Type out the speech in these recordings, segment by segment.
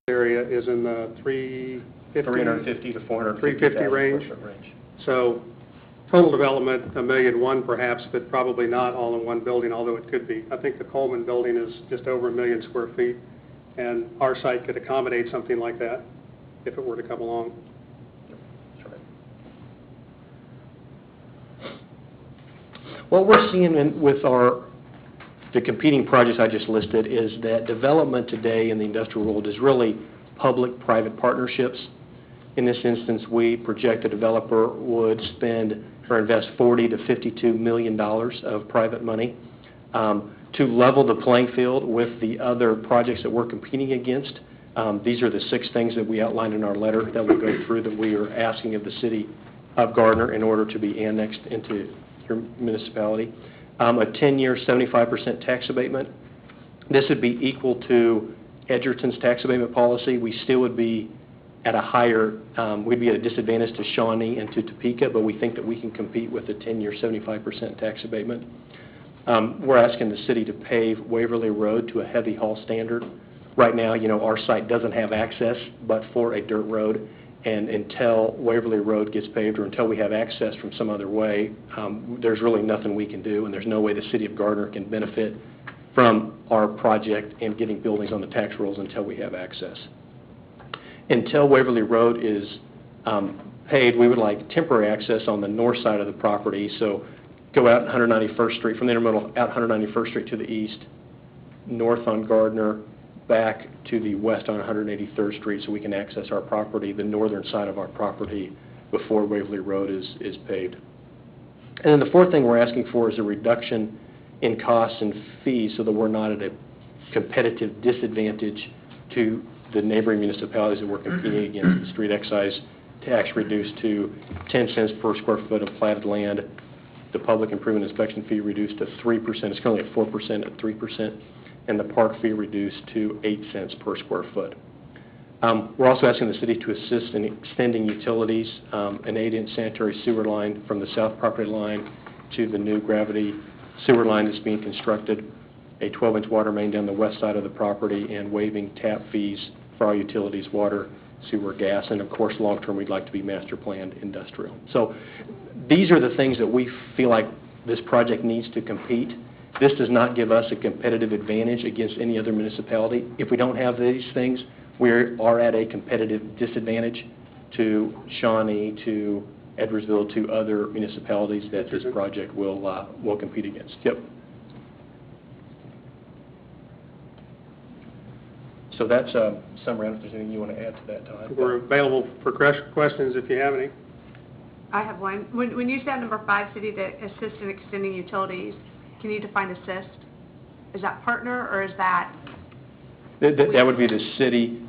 area is in the 350 to 450 range. So total development, $1.1 million perhaps, but probably not all in one building, although it could be. I think the Coleman building is just over 1 million square feet, and our site could accommodate something like that if it were to come along. That's right. What we're seeing with the competing projects I just listed is that development today in the industrial world is really public-private partnerships. In this instance, we project a developer would spend or invest $40 to $52 million of private money to level the playing field with the other projects that we're competing against. These are the 6 things that we outlined in our letter that we'll go through that we are asking of the city of Gardner in order to be annexed into your municipality. A 10-year 75% tax abatement. This would be equal to Edgerton's tax abatement policy. We still would be at a higher, we'd be at a disadvantage to Shawnee and to Topeka, but we think that we can compete with a 10-year 75% tax abatement. We're asking the city to pave Waverly Road to a heavy haul standard. Right now, our site doesn't have access but for a dirt road, and until Waverly Road gets paved or until we have access from some other way, there's really nothing we can do, and there's no way the city of Gardner can benefit from our project and getting buildings on the tax rolls until we have access. Until Waverly Road is paved, we would like temporary access on the north side of the property, so go out 191st Street, from the intermodal out 191st Street to the east, north on Gardner, back to the west on 183rd Street so we can access our property, the northern side of our property, before Waverly Road is paved. And then the fourth thing we're asking for is a reduction in costs and fees so that we're not at a competitive disadvantage to the neighboring municipalities that we're competing against. The street excise tax reduced to 10 cents per square foot of platted land. The public improvement inspection fee reduced to 3%. It's currently at 4% at 3%. And the park fee reduced to 8 cents per square foot. We're also asking the city to assist in extending utilities, an 8-inch sanitary sewer line from the south property line to the new gravity sewer line that's being constructed, a 12-inch water main down the west side of the property, and waiving tap fees for our utilities, water, sewer, gas, and of course, long-term, we'd like to be master planned industrial. So these are the things that we feel like this project needs to compete. This does not give us a competitive advantage against any other municipality. If we don't have these things, we are at a competitive disadvantage to Shawnee, to Edwardsville, to other municipalities that this project will compete against. Yep. So that's a summary. I don't know if there's anything you want to add to that, Todd. We're available for questions if you have any. I have one. When you said number 5, city to assist in extending utilities, can you define assist? Is that partner or is that? That would be the city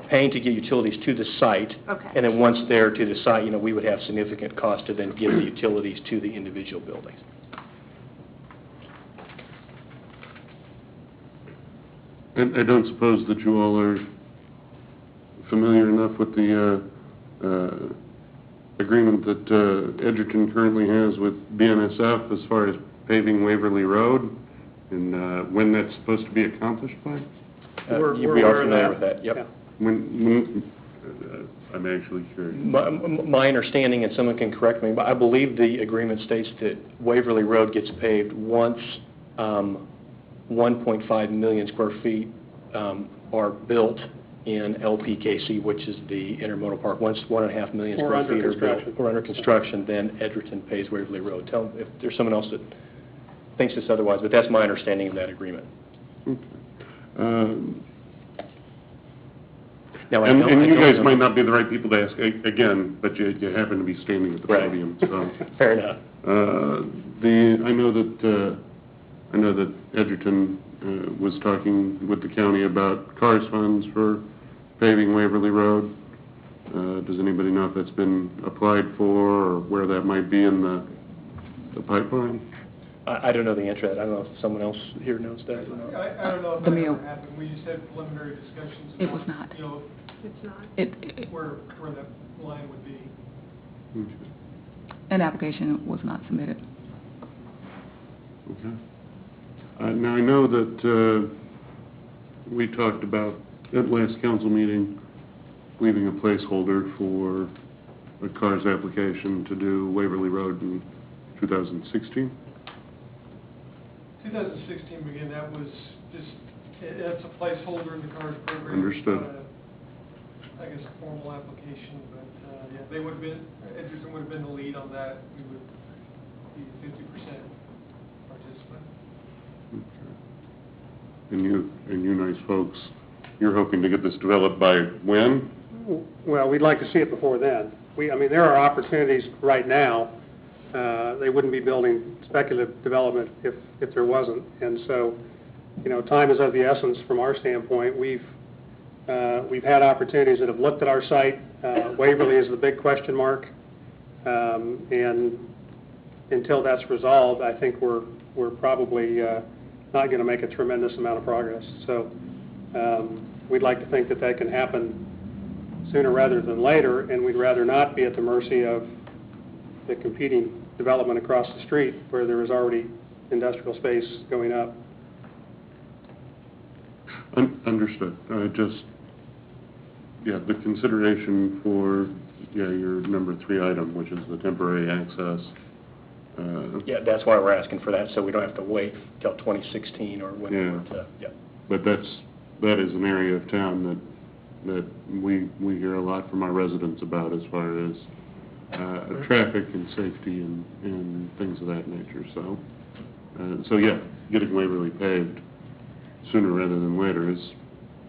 paying to get utilities to the site. Okay. And then once they're to the site, we would have significant cost to then give the utilities to the individual buildings. I don't suppose that you all are familiar enough with the agreement that Edgerton currently has with BNSF as far as paving Waverly Road and when that's supposed to be accomplished by? We are familiar with that, yep. Yeah. I'm actually curious. My understanding, and someone can correct me, but I believe the agreement states that Waverly Road gets paved once 1.5 million square feet are built in LPKC, which is the intermodal park. Once 1.5 million square feet are built or under construction, then Edgerton pays Waverly Road. Tell them if there's someone else that thinks this otherwise, but that's my understanding of that agreement. Okay. Now, and you guys might not be the right people to ask again, but you happen to be standing at the podium. So. Fair enough. I know that Edgerton was talking with the county about CARS funds for paving Waverly Road. Does anybody know if that's been applied for or where that might be in the pipeline? I don't know the answer to that. I don't know if someone else here knows that. I don't know if that ever happened. We just had preliminary discussions. It was not. It's not. Where that line would be. Okay. An application was not submitted. Okay. Now I know that we talked about at last council meeting, leaving a placeholder for a CARS application to do Waverly Road in 2016. 2016, again, that was just, that's a placeholder in the CARS program. Understood. I guess a formal application, but, yeah, they would have been, Edgerton would have been the lead on that. We would be 50% participant. Okay. And you nice folks, you're hoping to get this developed by when? Well, we'd like to see it before then. I mean, there are opportunities right now. They wouldn't be building speculative development if there wasn't. And so, time is of the essence from our standpoint. We've had opportunities that have looked at our site. Waverly is the big question mark. And until that's resolved, I think we're probably not going to make a tremendous amount of progress. So we'd like to think that can happen sooner rather than later, and we'd rather not be at the mercy of the competing development across the street where there is already industrial space going up. Understood. The consideration for, your number 3 item, which is the temporary access. Yeah, that's why we're asking for that, so we don't have to wait till 2016 or whenever But that is an area of town that we hear a lot from our residents about as far as traffic and safety and things of that nature. So getting Waverly paved sooner rather than later is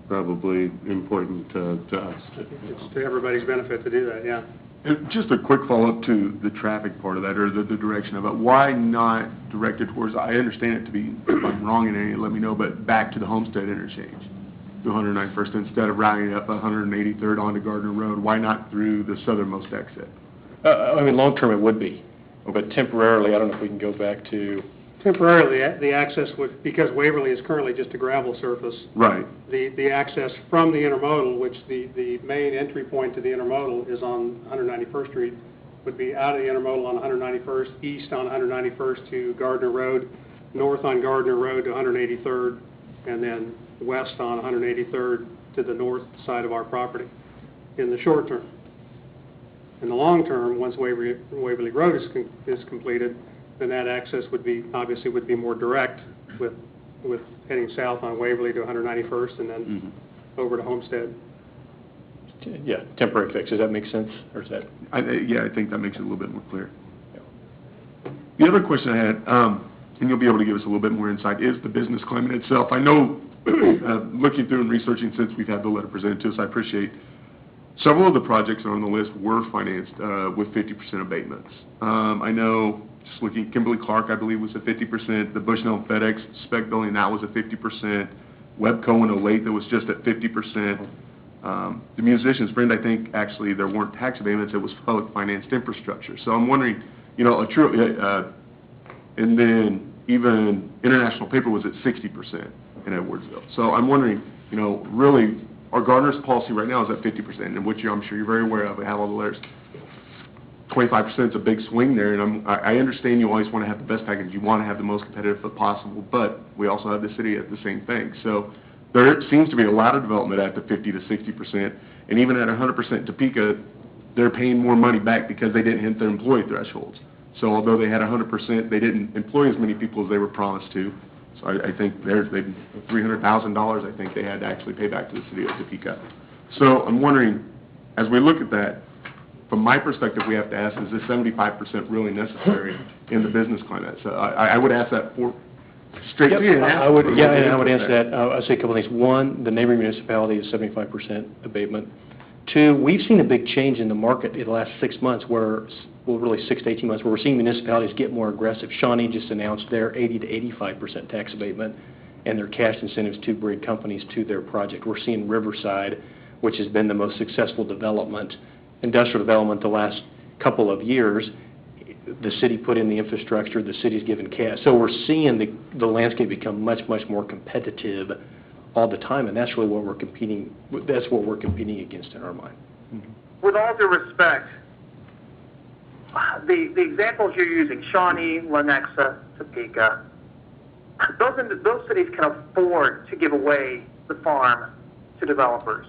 probably important to us. It's to everybody's benefit to do that, yeah. And just a quick follow-up to the traffic part of that, or the direction of it. Why not direct it towards, I understand it to be, if I'm wrong in any, let me know, but back to the Homestead interchange, the 191st, instead of routing up 183rd onto Gardner Road? Why not through the southernmost exit? Long-term it would be, but temporarily, I don't know if we can go back to... Temporarily, the access would, because Waverly is currently just a gravel surface. Right. The access from the intermodal, which the main entry point to the intermodal is on 191st Street, would be out of the intermodal on 191st, east on 191st to Gardner Road, north on Gardner Road to 183rd, and then west on 183rd to the north side of our property in the short term. In the long term, once Waverly Road is completed, then that access would be more direct with heading south on Waverly to 191st and then over to Homestead. Yeah, temporary fix. Does that make sense, or is that? I think that makes it a little bit more clear. The other question I had, and you'll be able to give us a little bit more insight, is the business climate itself. I know, looking through and researching since we've had the letter presented to us, I appreciate several of the projects on the list were financed with 50% abatements. I know, just looking, Kimberly-Clark, I believe, was at 50%. The Bushnell FedEx spec building, that was at 50%. Webco and Olate, that was just at 50%. The Musicians Friend, I think, actually, there weren't tax abatements. It was public financed infrastructure. So I'm wondering, and then even International Paper was at 60% in Edwardsville. So I'm wondering, really, our Gardner's policy right now is at 50%, and which I'm sure you're very aware of. I have all the letters. 25% is a big swing there, and I understand you always want to have the best package. You want to have the most competitive if possible, but we also have the city at the same thing. So there seems to be a lot of development at the 50 to 60%, and even at 100% Topeka, they're paying more money back because they didn't hit their employee thresholds. So although they had 100%, they didn't employ as many people as they were promised to. So I think there's $300,000 I think they had to actually pay back to the city of Topeka. So I'm wondering, as we look at that, from my perspective, we have to ask, is this 75% really necessary in the business climate? So I would ask that straight to you. I would answer that. I'd say a couple things. One, the neighboring municipality is 75% abatement. Two, we've seen a big change in the market in the last 6 months really 6 to 18 months, where we're seeing municipalities get more aggressive. Shawnee just announced their 80 to 85% tax abatement and their cash incentives to bring companies to their project. We're seeing Riverside, which has been the most successful industrial development the last couple of years. The city put in the infrastructure, the city's given cash. So we're seeing the landscape become much, much more competitive all the time, and that's really what we're competing against in our mind. With all due respect, the examples you're using, Shawnee, Lenexa, Topeka, those cities can afford to give away the farm to developers.